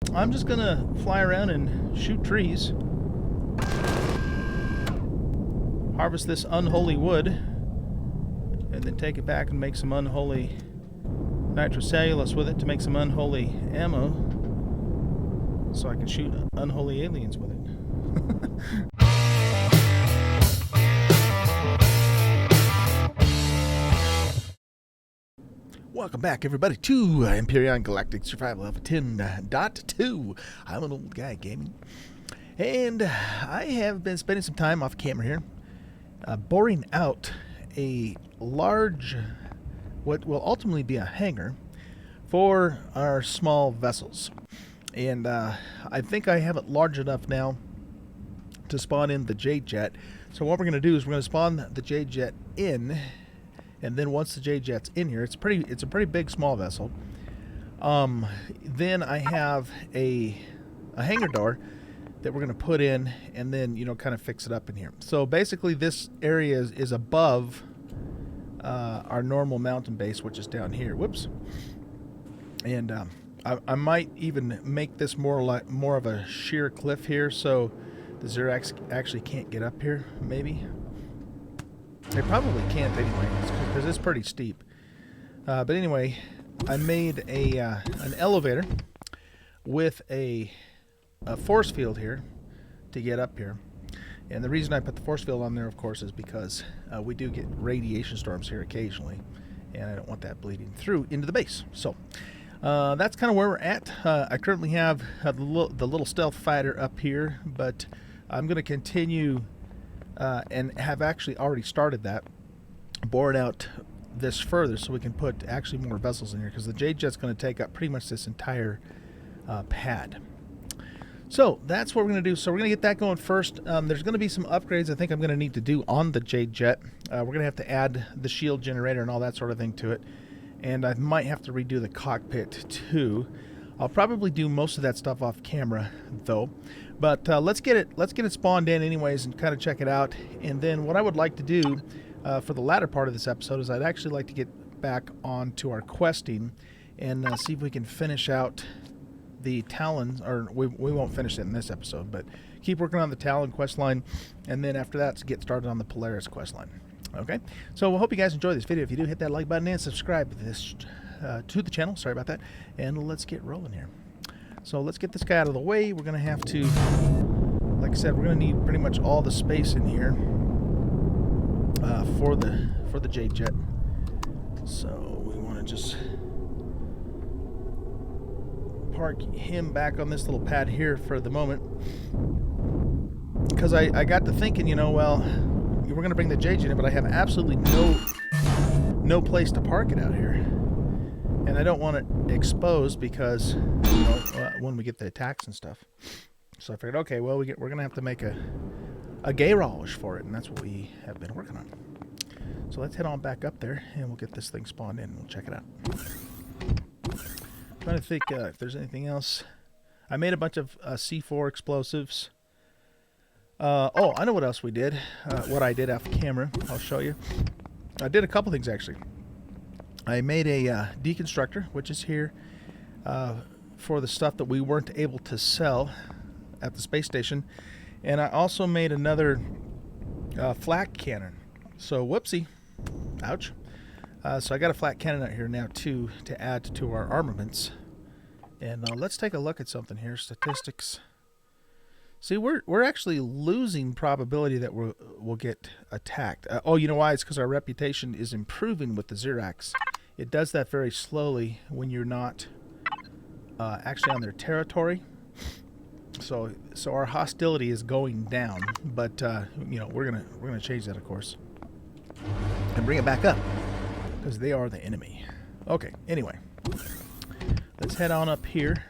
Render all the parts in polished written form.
I'm just gonna fly around and shoot trees, harvest this unholy wood, and then take it back and make some unholy nitrocellulose with it to make some unholy ammo so I can shoot unholy aliens with it. Welcome back, everybody, to Empyrion Galactic Survival Alpha 10.2. I'm an old guy gaming, and I have been spending some time off camera here, boring out a large, what will ultimately be a hangar for our small vessels. And I think I have it large enough now to spawn in the Jade Jet. So what we're going to do is we're going to spawn the Jade Jet in. And then once the Jade Jet's in here, it's a pretty big small vessel. Then I have a hangar door that we're going to put in, and then kind of fix it up in here. So basically, this area is above our normal mountain base, which is down here. Whoops. And I might even make this more of a sheer cliff here, so the Zirax actually can't get up here. Maybe. They probably can't anyway, because it's pretty steep. But anyway, I made an elevator with a force field here to get up here. And the reason I put the force field on there, of course, is because we do get radiation storms here occasionally, and I don't want that bleeding through into the base. So that's kind of where we're at. I currently have the little stealth fighter up here, but I'm going to continue and have actually already started that, bored out this further so we can put actually more vessels in here, because the Jade Jet's going to take up pretty much this entire pad. So that's what we're going to do. So we're going to get that going first. There's going to be some upgrades I think I'm going to need to do on the Jade Jet. We're going to have to add the shield generator and all that sort of thing to it, and I might have to redo the cockpit too. I'll probably do most of that stuff off camera though. But let's get it spawned in anyways and kind of check it out. And then what I would like to do for the latter part of this episode is I'd actually like to get back onto our questing and see if we can finish out the Talon, or we won't finish it in this episode, but keep working on the Talon quest line, and then after that get started on the Polaris quest line. Okay, so I hope you guys enjoy this video. If you do, hit that like button and subscribe to the channel. Sorry about that. And let's get rolling here. So let's get this guy out of the way. We're going to have to, like I said, we're going to need pretty much all the space in here for the Jade Jet. So we want to just park him back on this little pad here for the moment, because I got to thinking, well, we're going to bring the Jade Jet in, but I have absolutely no place to park it out here. And I don't want it exposed because, when we get the attacks and stuff. So I figured, okay, well, we're going to have to make a garage for it, and that's what we have been working on. So let's head on back up there, and we'll get this thing spawned in, and we'll check it out. Trying to think if there's anything else. I made a bunch of C4 explosives. Oh, I know what else we did. What I did off camera. I'll show you. I did a couple things, actually. I made a deconstructor, which is here for the stuff that we weren't able to sell at the space station. And I also made another flak cannon. So, whoopsie. Ouch. So I got a flak cannon out here now, too, to add to our armaments. And let's take a look at something here. Statistics. See, we're actually losing probability that we'll get attacked. Oh, you know why? It's because our reputation is improving with the Zirax. It does that very slowly when you're not actually on their territory. So our hostility is going down, but we're gonna change that, of course, and bring it back up, because they are the enemy. Okay. Anyway, let's head on up here,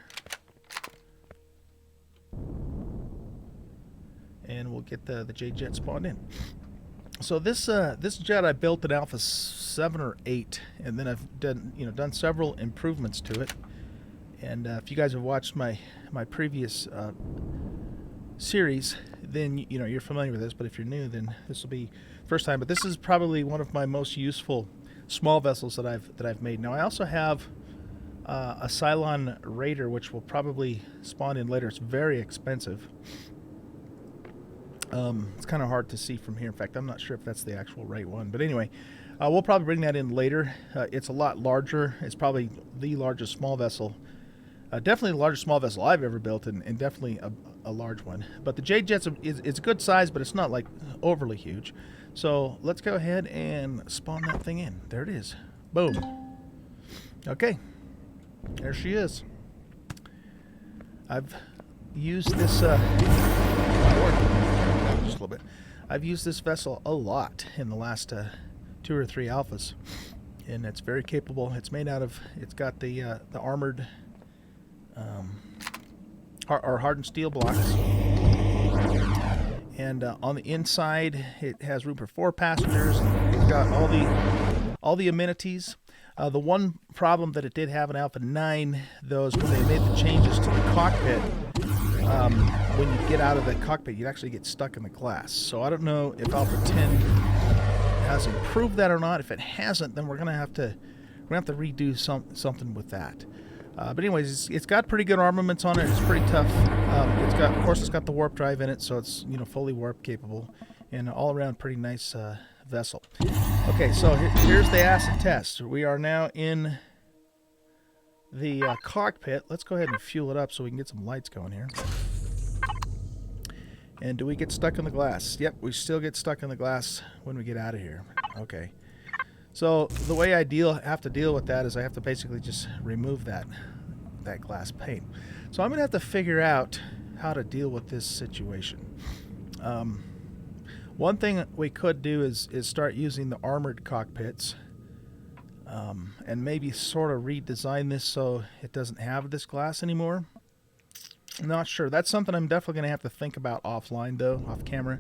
and we'll get the Jade Jet spawned in. So this jet I built in Alpha 7 or 8, and then I've done several improvements to it. And if you guys have watched my previous series, then you're familiar with this. But if you're new, then this will be first time. But this is probably one of my most useful small vessels that I've made. Now I also have a Cylon Raider, which will probably spawn in later. It's very expensive. It's kind of hard to see from here. In fact, I'm not sure if that's the actual right one. But anyway, we'll probably bring that in later. It's a lot larger. It's probably the largest small vessel. Definitely the largest small vessel I've ever built, and definitely a large one. But the Jade Jet's it's a good size, but it's not like overly huge. So let's go ahead and spawn that thing in. There it is. Boom. Okay. There she is. I've used this just a little bit. I've used this vessel a lot in the last 2 or 3 alphas, and it's very capable. It's made out of. It's got the armored or hardened steel blocks, and on the inside it has room for 4 passengers. It's got all the amenities. The one problem that it did have in Alpha 9, though, is when they made the changes to the cockpit. When you get out of the cockpit, you actually get stuck in the glass. So I don't know if Alpha 10 has improved that or not. If it hasn't, then we're gonna have to redo something with that. But anyways, it's got pretty good armaments on it. It's pretty tough. Of course, it's got the warp drive in it, so it's fully warp capable, and all around pretty nice vessel. Okay, so here's the acid test. We are now in the cockpit. Let's go ahead and fuel it up so we can get some lights going here. And do we get stuck in the glass? Yep, we still get stuck in the glass when we get out of here. Okay. So the way I have to deal with that is I have to basically just remove that glass pane. So I'm going to have to figure out how to deal with this situation. One thing we could do is start using the armored cockpits, and maybe sort of redesign this so it doesn't have this glass anymore. I'm not sure. That's something I'm definitely going to have to think about offline, though, off camera.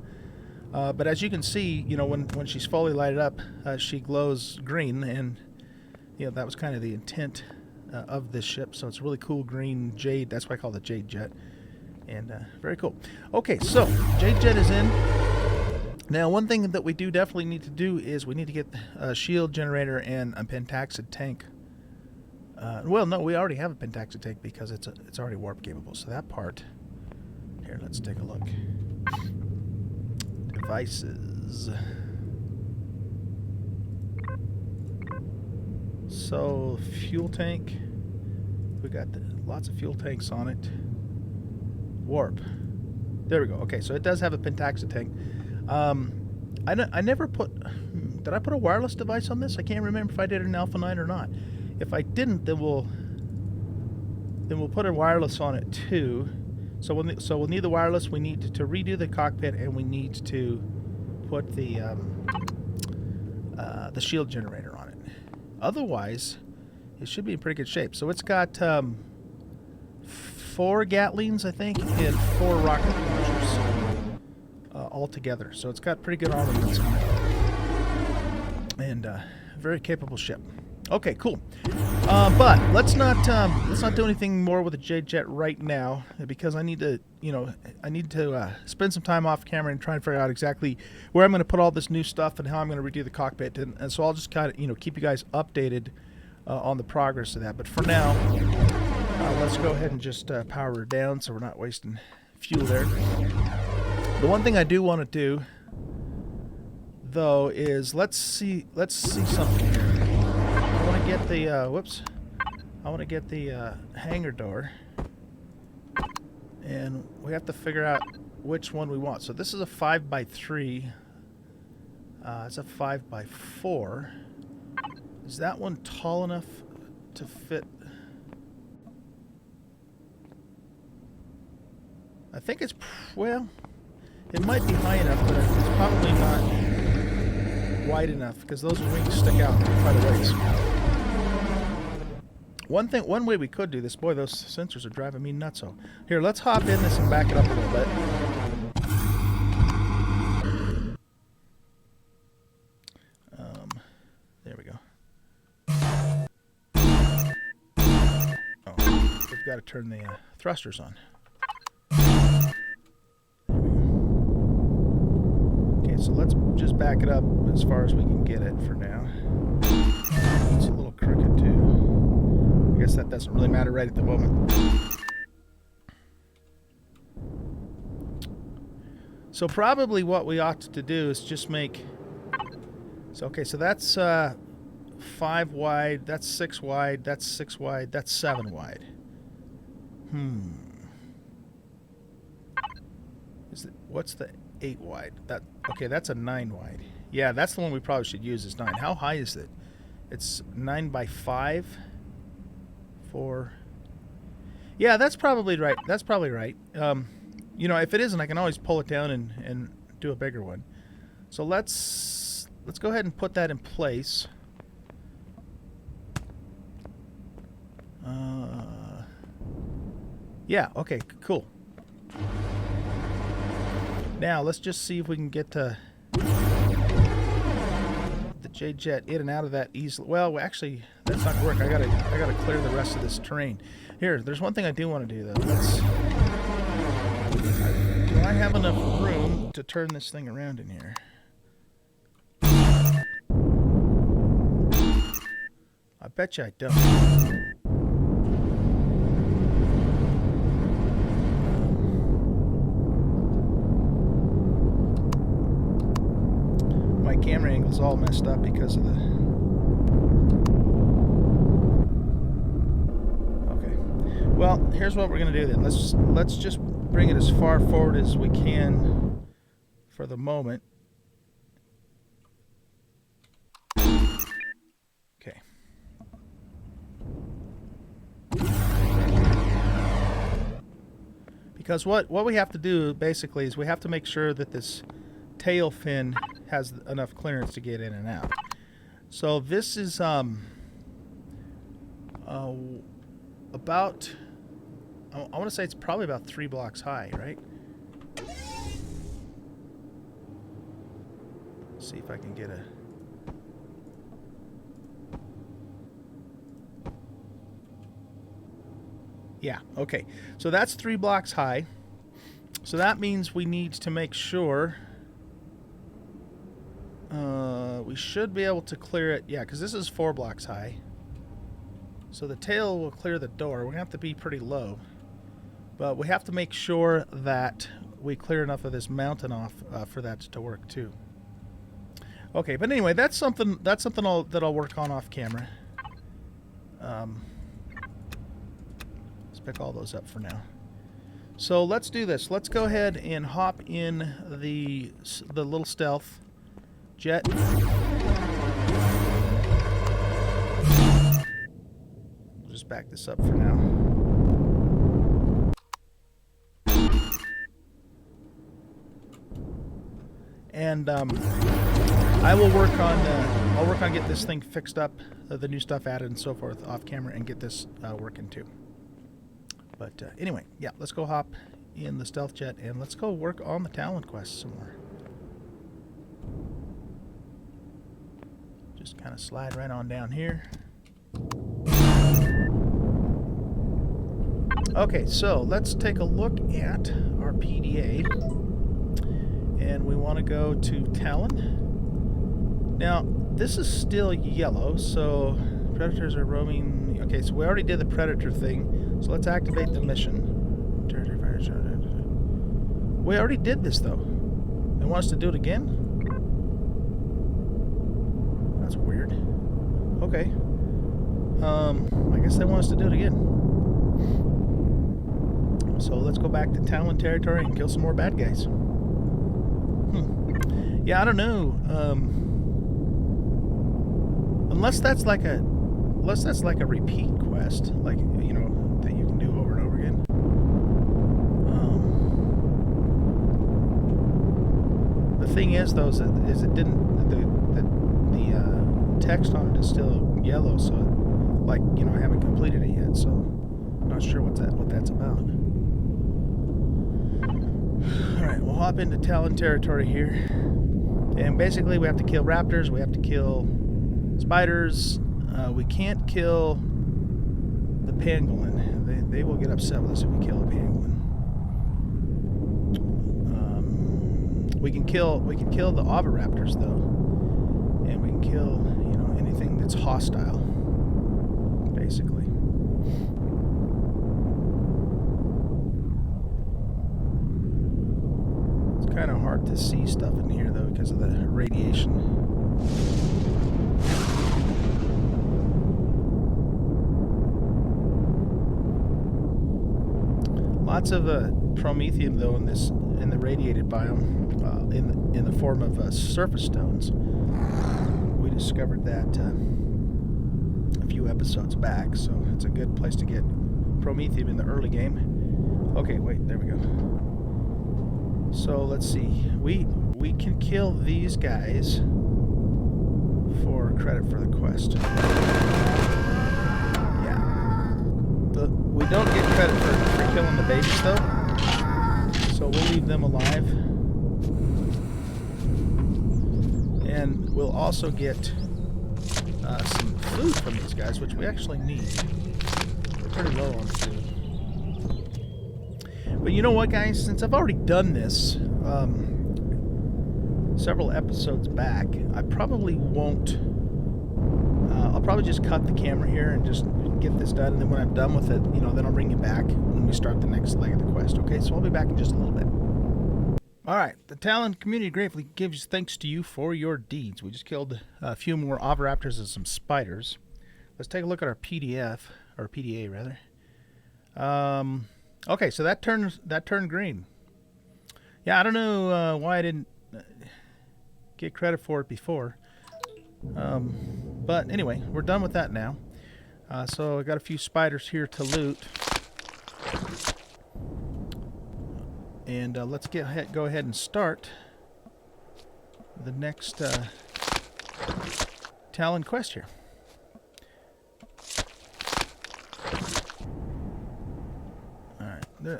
But as you can see, when she's fully lighted up, she glows green, and that was kind of the intent of this ship. So it's a really cool green jade. That's why I call it the Jade Jet, and very cool. Okay, so Jade Jet is in. Now, one thing that we do definitely need to do is we need to get a shield generator and a pentaxid tank. Well, no, we already have a pentaxid tank because it's already warp capable. So that part. Here, let's take a look. Devices. So fuel tank. We got lots of fuel tanks on it. Warp. There we go. Okay, so it does have a pentaxid tank. I never put. Did I put a wireless device on this? I can't remember if I did it in Alpha 9 or not. If I didn't, then we'll put a wireless on it too. So we'll need the wireless. We need to redo the cockpit, and we need to put the shield generator on it. Otherwise, it should be in pretty good shape. So it's got 4 Gatlings, I think, and 4 rocket launchers all together. So it's got pretty good armaments on it, and very capable ship. Okay, cool. But let's not do anything more with the Jade Jet right now, because I need to spend some time off camera and try and figure out exactly where I'm going to put all this new stuff and how I'm going to redo the cockpit, and so I'll just kind of keep you guys updated on the progress of that. But for now, let's go ahead and just power her down so we're not wasting fuel there. The one thing I do want to do, though, is let's see something here. I want to get the I want to get the hangar door, and we have to figure out which one we want. So this is a 5x3. It's a 5x4. Is that one tall enough to fit? I think it's, well, it might be high enough, but it's probably not wide enough, because those wings stick out quite a ways. One way we could do this, boy, those sensors are driving me nuts. So here, let's hop in this and back it up a little bit. There we go. Oh, we've got to turn the thrusters on. So let's just back it up as far as we can get it for now. It's a little crooked too. We guess that doesn't really matter right at the moment. So probably what we ought to do is just make... So, okay, so that's 5 wide, that's 6 wide, that's 6 wide, that's 7 wide. What's the 8 wide? Okay, that's a 9 wide. Yeah, that's the one we probably should use is 9. How high is it? It's 9 by 5. 4. Yeah, that's probably right. That's probably right. You know, if it isn't, I can always pull it down and do a bigger one. So let's go ahead and put that in place. Yeah, okay, cool. Now, let's just see if we can get the J-Jet in and out of that easily. Well, actually, that's not gonna work. I gotta clear the rest of this terrain. Here, there's one thing I do want to do, though. Do I have enough room to turn this thing around in here? I bet you I don't. My camera angle's all messed up because of the... Okay. Well, here's what we're gonna do then. Let's just bring it as far forward as we can for the moment. Okay. Because what we have to do basically is we have to make sure that this tail fin has enough clearance to get in and out. So this is about, I want to say it's probably about 3 blocks high, right? Let's see if I can get a... Yeah, okay. So that's 3 blocks high. So that means we need to make sure we should be able to clear it. Yeah, because this is 4 blocks high. So the tail will clear the door. We're going to have to be pretty low. But we have to make sure that we clear enough of this mountain off for that to work too. Okay, but anyway, that's something that I'll work on off camera. Let's pick all those up for now. So let's do this. Let's go ahead and hop in the little stealth jet. We'll just back this up for now. And I'll work on getting this thing fixed up, the new stuff added and so forth off camera, and get this working too. But anyway, yeah, let's go hop in the stealth jet and let's go work on the Talon quest some more. Just kind of slide right on down here. Okay, so let's take a look at our PDA. And we want to go to Talon. Now, this is still yellow, so predators are roaming. Okay, so we already did the predator thing, so let's activate the mission. We already did this, though. It wants to do it again? That's weird. Okay. I guess they want us to do it again. So let's go back to Talon territory and kill some more bad guys. Yeah, I don't know. Unless that's like a repeat quest, like, you know, that you can do over and over again. The thing is, though, is it didn't the text on it is still yellow, so like, you know, I haven't completed it yet, so I'm not sure what that's about. All right, we'll hop into Talon territory here. And basically we have to kill raptors, we have to kill spiders, we can't kill the pangolin. They will get upset with us if we kill a pangolin. We can kill the oviraptors though. And we can kill, you know, anything that's hostile, basically. Kind of hard to see stuff in here though because of the radiation. Lots of promethium though in the radiated biome, in the form of surface stones. We discovered that a few episodes back, so it's a good place to get promethium in the early game. Okay, wait, there we go. So let's see. We can kill these guys for credit for the quest. Yeah. We don't get credit for killing the babies though, so we'll leave them alive. And we'll also get some food from these guys, which we actually need. We're pretty low on food. But you know what, guys? Since I've already done this several episodes back, I probably won't. I'll probably just cut the camera here and just get this done. And then when I'm done with it, you know, then I'll bring you back when we start the next leg of the quest. Okay, so I'll be back in just a little bit. All right, the Talon community gratefully gives thanks to you for your deeds. We just killed a few more oviraptors and some spiders. Let's take a look at our PDF, or PDA rather. Okay, so that turned green. Yeah, I don't know why I didn't get credit for it before. But anyway, we're done with that now. So I got a few spiders here to loot. And let's go ahead and start the next Talon quest here.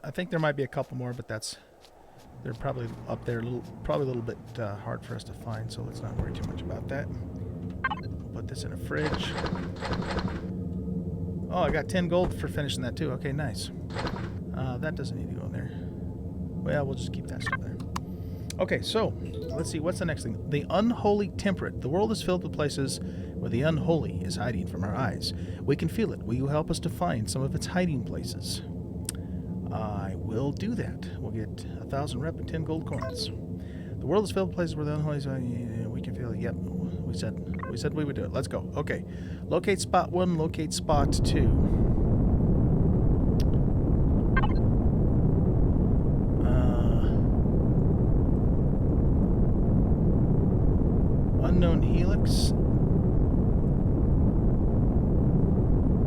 I think there might be a couple more, but they're probably up there, probably a little bit hard for us to find, so let's not worry too much about that. Put this in a fridge. Oh, I got 10 gold for finishing that too. Okay, nice. That doesn't need to go in there. Well, we'll just keep that stuff there. Okay, so let's see, what's the next thing? The unholy temperate. The world is filled with places where the unholy is hiding from our eyes. We can feel it. Will you help us to find some of its hiding places? I will do that. We'll get 1,000 rep and 10 gold coins. The world is filled with places where the unholy is. We can feel it. Yep, we said we would do it. Let's go. Okay, locate spot 1. Locate spot 2. Unknown helix.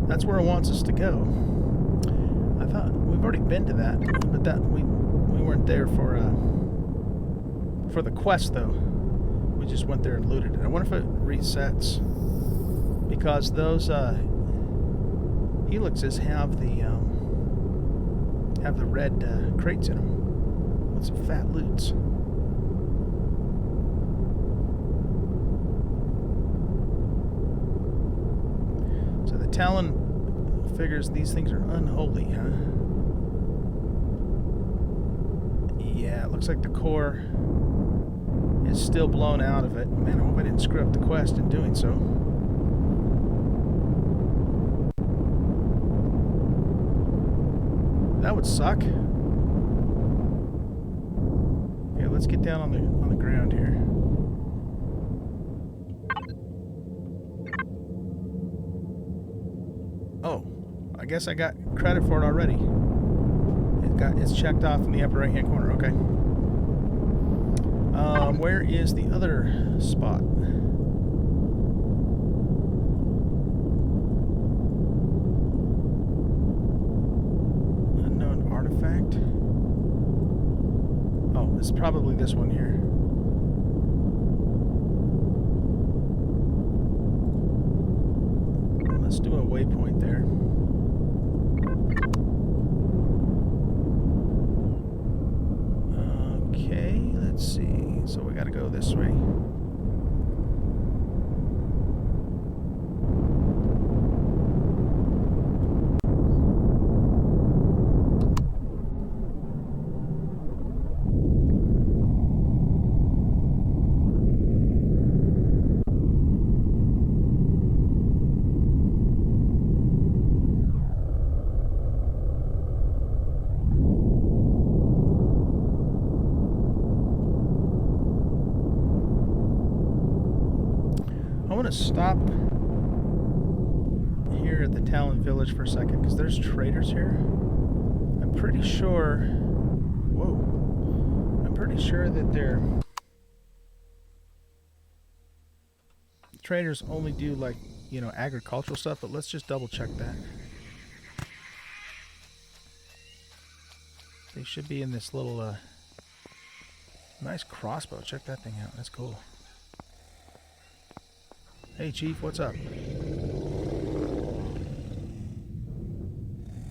That's where it wants us to go. I thought we've already been to that, but that we weren't there for the quest though. We just went there and looted it. I wonder if it resets because those helixes have the red crates in them with some fat loots. So the Talon figures these things are unholy, huh? Yeah, it looks like the core is still blown out of it. Man, I hope I didn't screw up the quest in doing so. That would suck. Okay, let's get down on the ground here. Oh, I guess I got credit for it already. It's checked off in the upper right hand corner. Okay. Where is the other spot? Unknown artifact. Oh, it's probably this one here. Let's do a waypoint there. Okay, let's see. So we gotta go this way. to stop here at the Talon village for a second, because there's traders here. I'm pretty sure... Whoa. I'm pretty sure that they're... Traders only do, like, you know, agricultural stuff, but let's just double check that. They should be in this little, nice crossbow. Check that thing out. That's cool. Hey, Chief, what's up?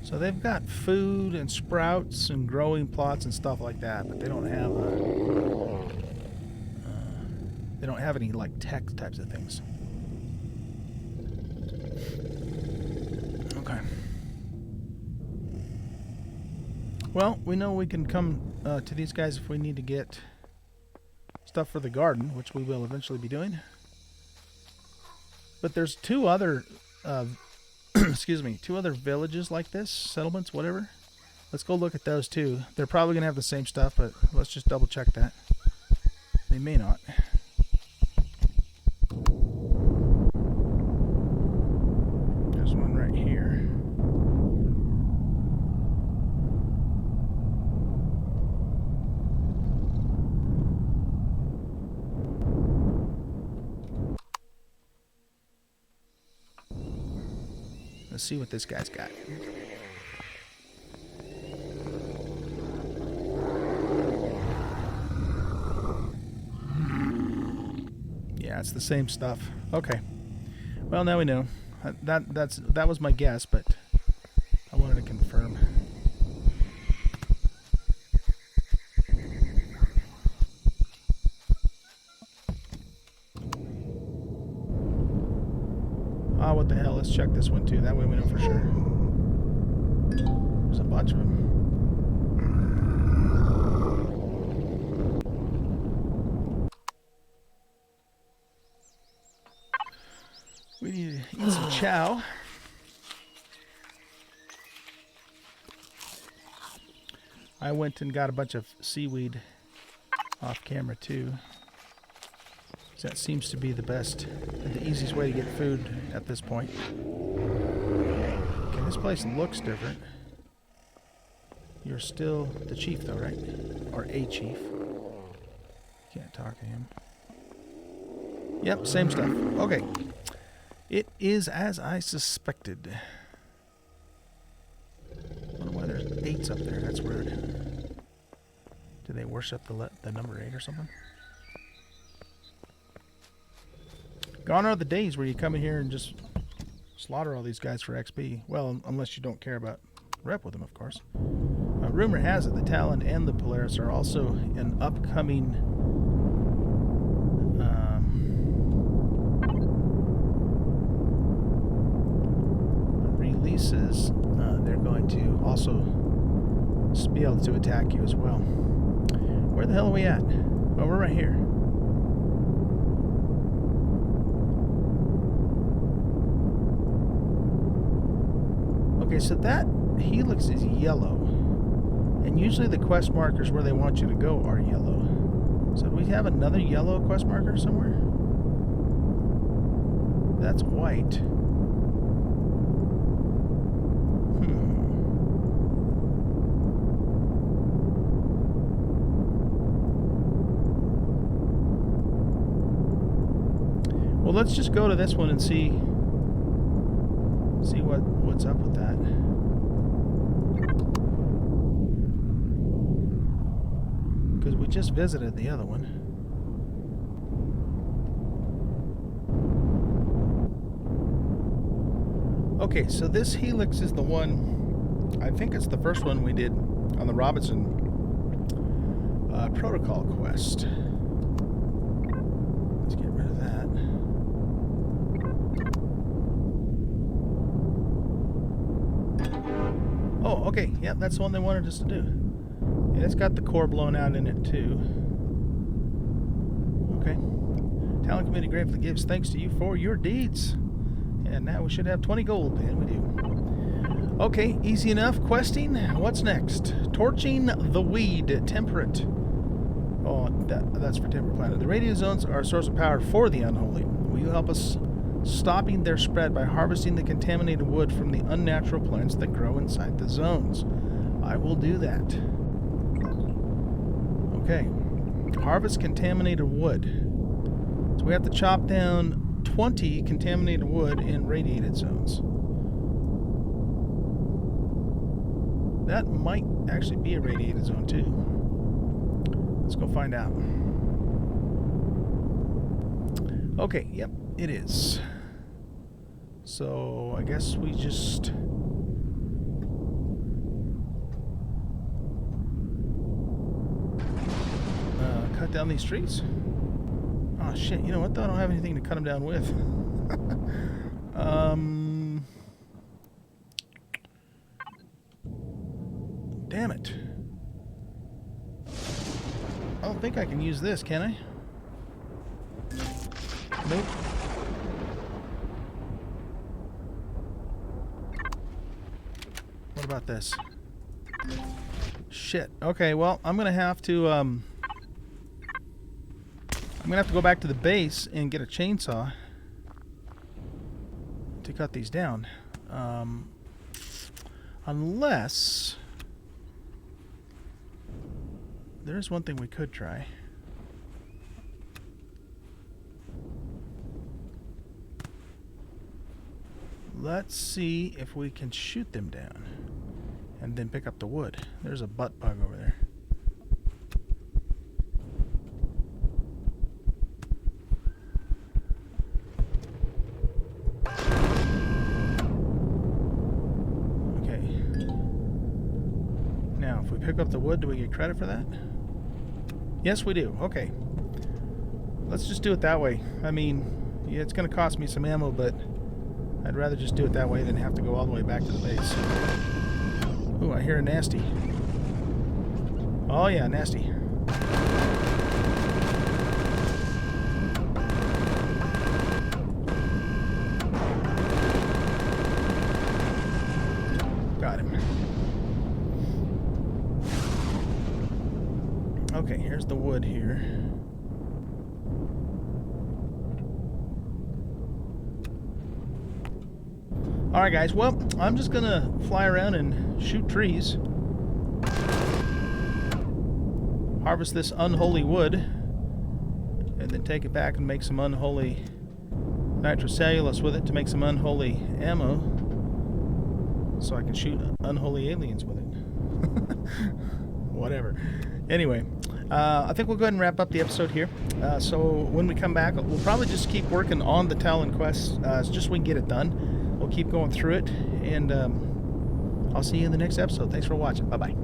So they've got food and sprouts and growing plots and stuff like that, but they don't have any like tech types of things. Okay. Well, we know we can come to these guys if we need to get stuff for the garden, which we will eventually be doing. But there's two other excuse me, two other villages like this, settlements, whatever. Let's go look at those too. They're probably going to have the same stuff, but let's just double check that. They may not. There's one right here. Let's see what this guy's got. Yeah, it's the same stuff. Okay. Well, now we know. That was my guess, but I wanted to confirm. Ah, what the hell? Let's check this one too. That way we know for sure. There's a bunch of them. We need to eat some chow. I went and got a bunch of seaweed off camera too. That seems to be the best, the easiest way to get food at this point. Okay, this place looks different. You're still the chief though, right? Or a chief. Can't talk to him. Yep, same stuff. Okay. It is as I suspected. I wonder why there's 8s up there. That's weird. Do they worship the number 8 or something? Gone are the days where you come in here and just slaughter all these guys for XP. Well, unless you don't care about rep with them, of course. Rumor has it the Talon and the Polaris are also an upcoming releases. They're going to also be able to attack you as well. Where the hell are we at? Oh, we're right here. Okay, so that helix is yellow. And usually the quest markers where they want you to go are yellow. So do we have another yellow quest marker somewhere? That's white. Well, let's just go to this one and see what's up with that. Because we just visited the other one. Okay, so this helix is the one, I think it's the first one we did on the Robinson protocol quest. Let's get rid of that. Oh, okay. Yeah, that's the one they wanted us to do. Yeah, it's got the core blown out in it, too. Okay. Talon Committee gratefully gives thanks to you for your deeds. And now we should have 20 gold, and we do. Okay, easy enough. Questing. What's next? Torching the weed. Temperate. Oh, that's for Temperate Planet. The radio zones are a source of power for the unholy. Will you help us stopping their spread by harvesting the contaminated wood from the unnatural plants that grow inside the zones. I will do that. Okay. Harvest contaminated wood. So we have to chop down 20 contaminated wood in radiated zones. That might actually be a radiated zone too. Let's go find out. Okay, yep, it is. So I guess we just cut down these trees. Oh shit, you know what though? I don't have anything to cut them down with. Damn it. I don't think I can use this, can I? Nope. What about this? Shit. Okay, well, I'm gonna have to go back to the base and get a chainsaw to cut these down. Unless there's one thing we could try. Let's see if we can shoot them down and then pick up the wood. There's a butt bug over there. Okay. Now, if we pick up the wood, do we get credit for that? Yes, we do. Okay. Let's just do it that way. I mean, yeah, it's going to cost me some ammo, but I'd rather just do it that way than have to go all the way back to the base. Ooh, I hear a nasty. Oh yeah, nasty. Got him. Okay, here's the wood here. Alright guys, well, I'm just gonna fly around and shoot trees. Harvest this unholy wood. And then take it back and make some unholy nitrocellulose with it to make some unholy ammo. So I can shoot unholy aliens with it. Whatever. Anyway, I think we'll go ahead and wrap up the episode here. So when we come back, we'll probably just keep working on the Talon quest, just so we can get it done. We'll keep going through it, and I'll see you in the next episode. Thanks for watching. Bye-bye.